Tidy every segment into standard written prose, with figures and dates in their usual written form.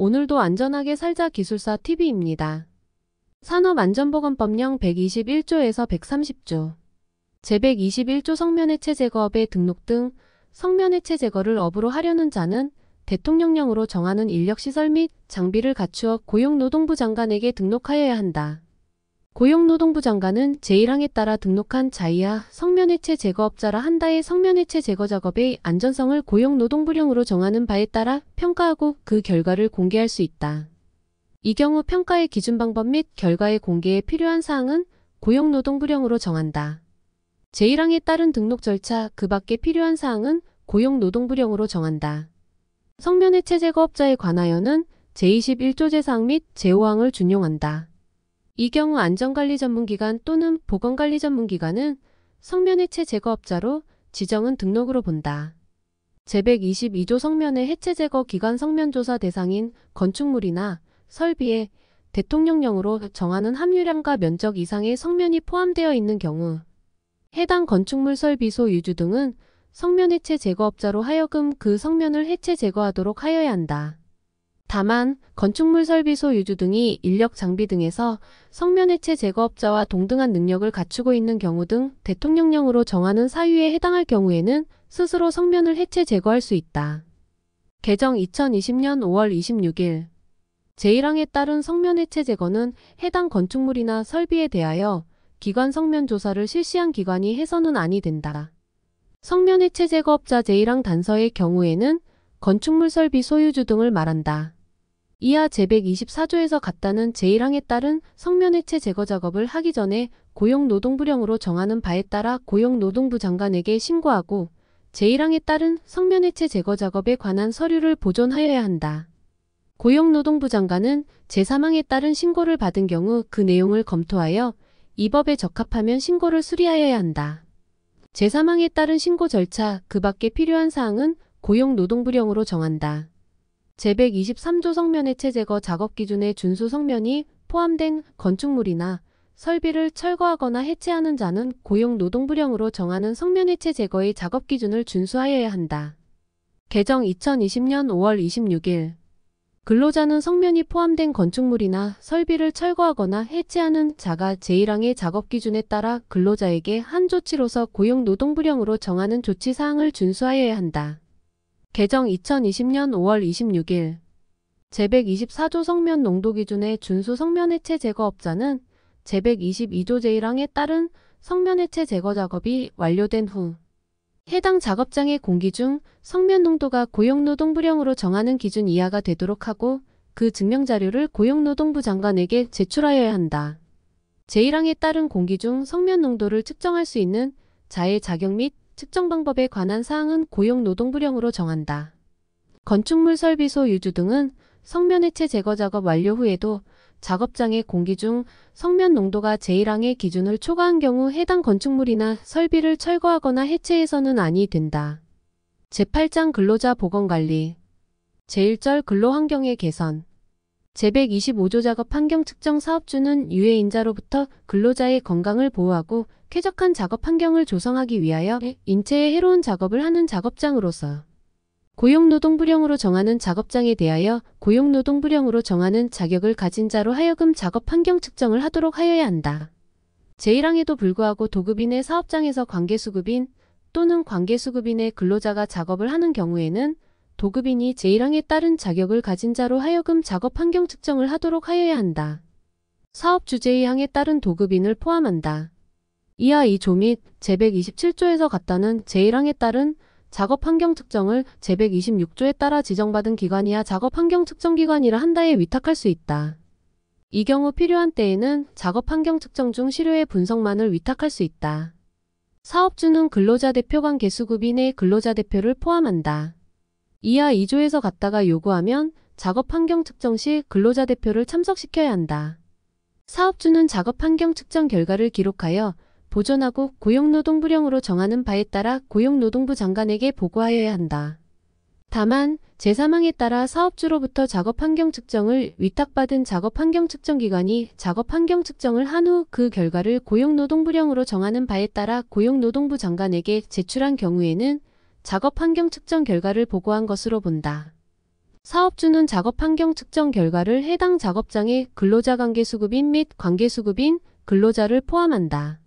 오늘도 안전하게 살자 기술사 TV입니다. 산업안전보건법령 121조에서 130조, 제121조 성면해체 제거업의 등록 등 성면해체 제거를 업으로 하려는 자는 대통령령으로 정하는 인력시설 및 장비를 갖추어 고용노동부 장관에게 등록하여야 한다. 고용노동부 장관은 제1항에 따라 등록한 자이하 성면해체 제거업자라 한다의 성면해체 제거 작업의 안전성을 고용노동부령으로 정하는 바에 따라 평가하고 그 결과를 공개할 수 있다. 이 경우 평가의 기준 방법 및 결과의 공개에 필요한 사항은 고용노동부령으로 정한다. 제1항에 따른 등록 절차 그 밖에 필요한 사항은 고용노동부령으로 정한다. 성면해체 제거업자에 관하여는 제21조 제4항 및 제5항을 준용한다. 이 경우 안전관리전문기관 또는 보건관리전문기관은 성면해체 제거업자로 지정은 등록으로 본다. 제122조 성면의 해체 제거 기관 성면조사 대상인 건축물이나 설비에 대통령령으로 정하는 함유량과 면적 이상의 성면이 포함되어 있는 경우 해당 건축물 설비 소유주 등은 성면해체 제거업자로 하여금 그 성면을 해체 제거하도록 하여야 한다. 다만 건축물 설비 소유주 등이 인력 장비 등에서 성면해체 제거업자와 동등한 능력을 갖추고 있는 경우 등 대통령령으로 정하는 사유에 해당할 경우에는 스스로 성면을 해체 제거할 수 있다. 개정 2020년 5월 26일 제1항에 따른 성면해체 제거는 해당 건축물이나 설비에 대하여 기관 성면 조사를 실시한 기관이 해서는 아니 된다. 성면해체 제거업자 제1항 단서의 경우에는 건축물 설비 소유주 등을 말한다. 이하 제124조에서 같다는 제1항에 따른 성면해체 제거 작업을 하기 전에 고용노동부령으로 정하는 바에 따라 고용노동부 장관에게 신고하고 제1항에 따른 성면해체 제거 작업에 관한 서류를 보존하여야 한다. 고용노동부 장관은 제3항에 따른 신고를 받은 경우 그 내용을 검토하여 이 법에 적합하면 신고를 수리하여야 한다. 제3항에 따른 신고 절차 그 밖에 필요한 사항은 고용노동부령으로 정한다. 제123조 성면해체 제거 작업 기준의 준수 성면이 포함된 건축물이나 설비를 철거하거나 해체하는 자는 고용노동부령으로 정하는 성면해체 제거의 작업 기준을 준수하여야 한다. 개정 2020년 5월 26일 근로자는 성면이 포함된 건축물이나 설비를 철거하거나 해체하는 자가 제1항의 작업 기준에 따라 근로자에게 한 조치로서 고용노동부령으로 정하는 조치사항을 준수하여야 한다. 개정 2020년 5월 26일 제124조 성면 농도 기준의 준수 성면해체 제거업자는 제122조 제1항에 따른 성면해체 제거 작업이 완료된 후 해당 작업장의 공기 중 성면 농도가 고용노동부령으로 정하는 기준 이하가 되도록 하고 그 증명자료를 고용노동부 장관에게 제출하여야 한다. 제1항에 따른 공기 중 성면 농도를 측정할 수 있는 자의 자격 및 측정 방법에 관한 사항은 고용노동부령으로 정한다. 건축물 설비 소유주 등은 성면해체 제거 작업 완료 후에도 작업장의 공기 중 성면 농도가 제1항의 기준을 초과한 경우 해당 건축물이나 설비를 철거하거나 해체해서는 아니 된다. 제8장 근로자 보건관리 제1절 근로환경의 개선 제125조 작업 환경 측정 사업주는 유해인자로부터 근로자의 건강을 보호하고 쾌적한 작업 환경을 조성하기 위하여 인체에 해로운 작업을 하는 작업장으로서 고용노동부령으로 정하는 작업장에 대하여 고용노동부령으로 정하는 자격을 가진 자로 하여금 작업 환경 측정을 하도록 하여야 한다. 제1항에도 불구하고 도급인의 사업장에서 관계수급인 또는 관계수급인의 근로자가 작업을 하는 경우에는 도급인이 제1항에 따른 자격을 가진 자로 하여금 작업 환경 측정을 하도록 하여야 한다. 사업 주제2항에 따른 도급인을 포함한다. 이하 이 조 및 제127조에서 같다는 제1항에 따른 작업 환경 측정을 제126조에 따라 지정받은 기관이야 작업 환경 측정 기관이라 한다에 위탁할 수 있다. 이 경우 필요한 때에는 작업 환경 측정 중 시료의 분석만을 위탁할 수 있다. 사업주는 근로자 대표 관계수급인의 근로자 대표를 포함한다. 이하 2조에서 같다가 요구하면 작업 환경 측정 시 근로자 대표를 참석시켜야 한다. 사업주는 작업 환경 측정 결과를 기록하여 보존하고 고용노동부령으로 정하는 바에 따라 고용노동부 장관에게 보고하여야 한다. 다만 제3항에 따라 사업주로부터 작업 환경 측정을 위탁받은 작업 환경 측정 기관이 작업 환경 측정을 한 후 그 결과를 고용노동부령으로 정하는 바에 따라 고용노동부 장관에게 제출한 경우에는 작업 환경 측정 결과를 보고한 것으로 본다. 사업주는 작업 환경 측정 결과를 해당 작업장의 근로자 관계수급인 및 관계수급인 근로자를 포함한다.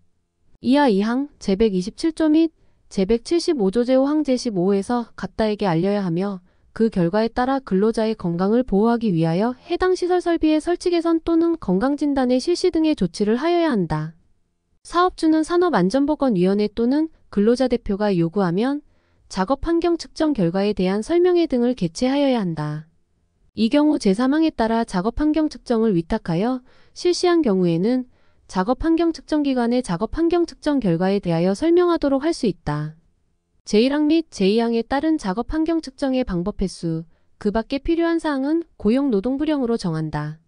이하 2항 제127조 및 제175조 제5항 제15에서 갖다에게 알려야 하며 그 결과에 따라 근로자의 건강을 보호하기 위하여 해당 시설 설비의 설치 개선 또는 건강진단의 실시 등의 조치를 하여야 한다. 사업주는 산업안전보건위원회 또는 근로자 대표가 요구하면 작업 환경 측정 결과에 대한 설명회 등을 개최하여야 한다. 이 경우 제3항에 따라 작업 환경 측정을 위탁하여 실시한 경우에는 작업 환경 측정기관의 작업 환경 측정 결과에 대하여 설명하도록 할 수 있다. 제1항 및 제2항에 따른 작업 환경 측정의 방법 횟수, 그 밖에 필요한 사항은 고용노동부령으로 정한다.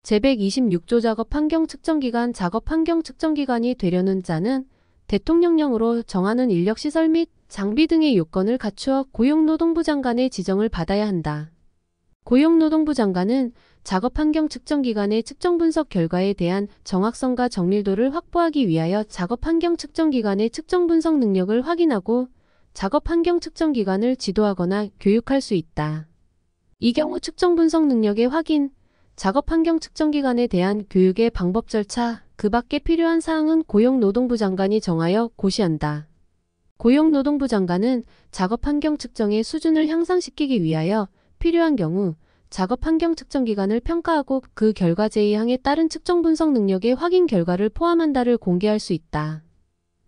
제126조 작업 환경 측정기관 작업 환경 측정기관이 되려는 자는 대통령령으로 정하는 인력시설 및 장비 등의 요건을 갖추어 고용노동부 장관의 지정을 받아야 한다. 고용노동부 장관은 작업 환경 측정기관의 측정 분석 결과에 대한 정확성과 정밀도를 확보하기 위하여 작업 환경 측정기관의 측정 분석 능력을 확인하고 작업 환경 측정기관을 지도하거나 교육할 수 있다. 이 경우 측정 분석 능력의 확인, 작업 환경 측정기관에 대한 교육의 방법 절차, 그 밖에 필요한 사항은 고용노동부 장관이 정하여 고시한다. 고용노동부 장관은 작업 환경 측정의 수준을 향상시키기 위하여 필요한 경우 작업 환경 측정 기관을 평가하고 그 결과 제2항에 따른 측정 분석 능력의 확인 결과를 포함한다를 공개할 수 있다.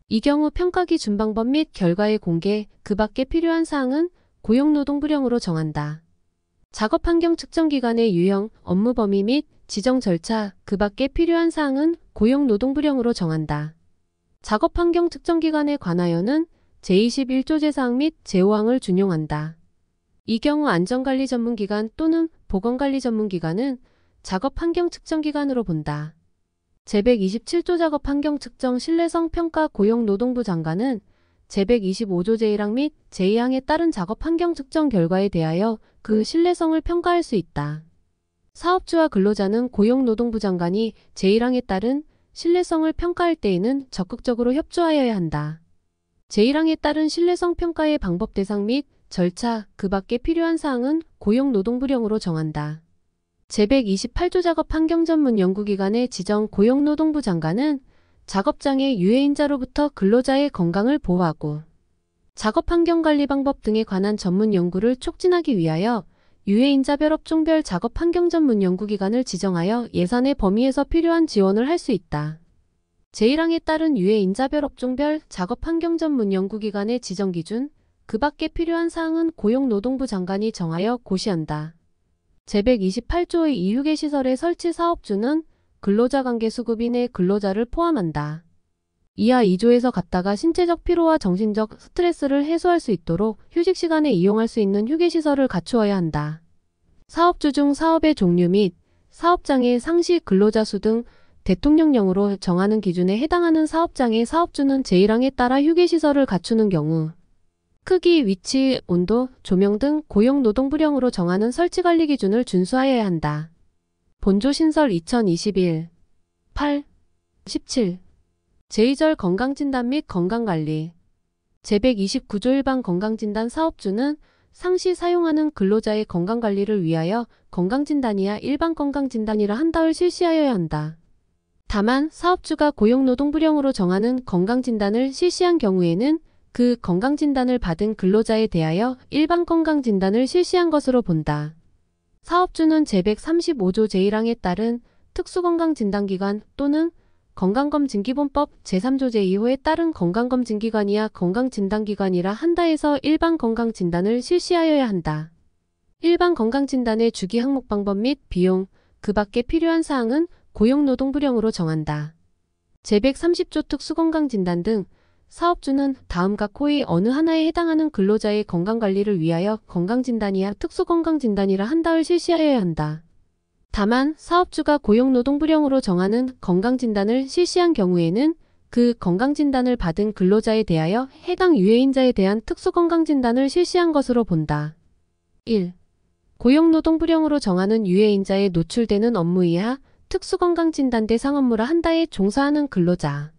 이 경우 평가기 준방법 및 결과의 공개, 그 밖에 필요한 사항은 고용노동부령으로 정한다. 작업 환경 측정 기관의 유형, 업무 범위 및 지정 절차, 그 밖에 필요한 사항은 고용노동부령으로 정한다. 작업 환경 측정 기관에 관하여는 제21조 제4항 및 제5항을 준용한다. 이 경우 안전관리 전문기관 또는 보건관리 전문기관은 작업 환경 측정기관으로 본다. 제127조 작업 환경 측정 신뢰성 평가 고용노동부 장관은 제125조 제1항 및 제2항에 따른 작업 환경 측정 결과에 대하여 그 신뢰성을 평가할 수 있다. 사업주와 근로자는 고용노동부 장관이 제1항에 따른 신뢰성을 평가할 때에는 적극적으로 협조하여야 한다. 제1항에 따른 신뢰성 평가의 방법 대상 및 절차, 그 밖에 필요한 사항은 고용노동부령으로 정한다. 제128조 작업 환경 전문 연구기관의 지정 고용노동부 장관은 작업장의 유해인자로부터 근로자의 건강을 보호하고 작업 환경 관리 방법 등에 관한 전문 연구를 촉진하기 위하여 유해인자별 업종별 작업 환경 전문 연구기관을 지정하여 예산의 범위에서 필요한 지원을 할 수 있다. 제1항에 따른 유해인자별 업종별 작업 환경 전문 연구기관의 지정 기준, 그 밖에 필요한 사항은 고용노동부 장관이 정하여 고시한다. 제128조의 이휴게 시설의 설치 사업주는 근로자 관계 수급인의 근로자를 포함한다. 이하 2조에서 갖다가 신체적 피로와 정신적 스트레스를 해소할 수 있도록 휴식 시간에 이용할 수 있는 휴게시설을 갖추어야 한다. 사업주 중 사업의 종류 및 사업장의 상시 근로자 수 등 대통령령으로 정하는 기준에 해당하는 사업장의 사업주는 제1항에 따라 휴게시설을 갖추는 경우 크기, 위치, 온도, 조명 등 고용노동부령으로 정하는 설치관리 기준을 준수하여야 한다. 본조신설 2021 8, 17 제2절 건강진단 및 건강관리 제129조 일반 건강진단 사업주는 상시 사용하는 근로자의 건강관리를 위하여 건강진단이야 일반 건강진단이라 한다를 실시하여야 한다. 다만 사업주가 고용노동부령으로 정하는 건강진단을 실시한 경우에는 그 건강진단을 받은 근로자에 대하여 일반 건강진단을 실시한 것으로 본다. 사업주는 제135조 제1항에 따른 특수건강진단기관 또는 건강검진기본법 제3조 제2호에 따른 건강검진기관이야 건강진단기관이라 한다에서 일반 건강진단을 실시하여야 한다. 일반 건강진단의 주기 항목 방법 및 비용, 그 밖에 필요한 사항은 고용노동부령으로 정한다. 제130조 특수건강진단 등 사업주는 다음과 코의 어느 하나에 해당하는 근로자의 건강관리를 위하여 건강진단이야 특수건강진단이라 한다를 실시하여야 한다. 다만 사업주가 고용노동부령으로 정하는 건강진단을 실시한 경우에는 그 건강진단을 받은 근로자에 대하여 해당 유해인자에 대한 특수건강진단을 실시한 것으로 본다. 1. 고용노동부령으로 정하는 유해인자에 노출되는 업무 이하 특수건강진단 대상 업무라 한다에 종사하는 근로자.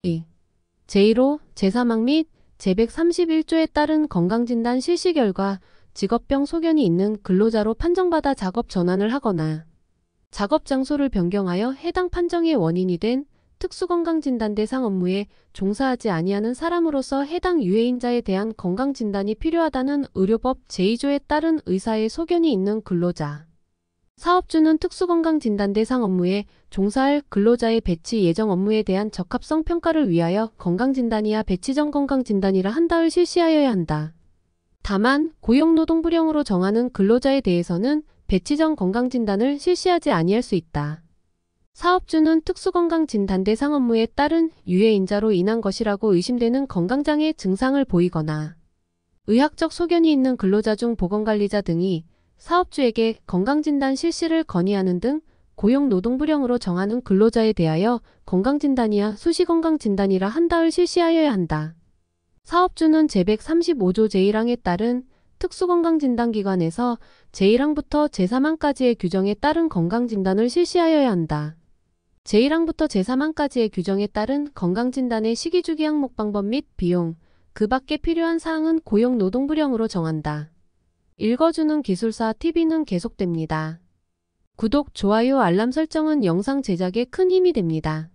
2. 제1호, 제3항 및 제131조에 따른 건강진단 실시 결과 직업병 소견이 있는 근로자로 판정받아 작업 전환을 하거나 작업 장소를 변경하여 해당 판정의 원인이 된 특수건강진단 대상 업무에 종사하지 아니하는 사람으로서 해당 유해인자에 대한 건강진단이 필요하다는 의료법 제2조에 따른 의사의 소견이 있는 근로자. 사업주는 특수건강진단 대상 업무에 종사할 근로자의 배치 예정 업무에 대한 적합성 평가를 위하여 건강진단이야 배치 전 건강진단이라 한다를 실시하여야 한다. 다만 고용노동부령으로 정하는 근로자에 대해서는 배치 전 건강진단을 실시하지 아니할 수 있다. 사업주는 특수건강진단 대상 업무에 따른 유해인자로 인한 것이라고 의심되는 건강장애 증상을 보이거나 의학적 소견이 있는 근로자 중 보건관리자 등이 사업주에게 건강진단 실시를 건의하는 등 고용노동부령으로 정하는 근로자에 대하여 건강진단이야 수시건강진단이라 한다를 실시하여야 한다. 사업주는 제135조 제1항에 따른 특수건강진단기관에서 제1항부터 제3항까지의 규정에 따른 건강진단을 실시하여야 한다. 제1항부터 제3항까지의 규정에 따른 건강진단의 시기주기 항목 방법 및 비용, 그 밖에 필요한 사항은 고용노동부령으로 정한다. 읽어주는 기술사 TV는 계속됩니다. 구독, 좋아요, 알람 설정은 영상 제작에 큰 힘이 됩니다.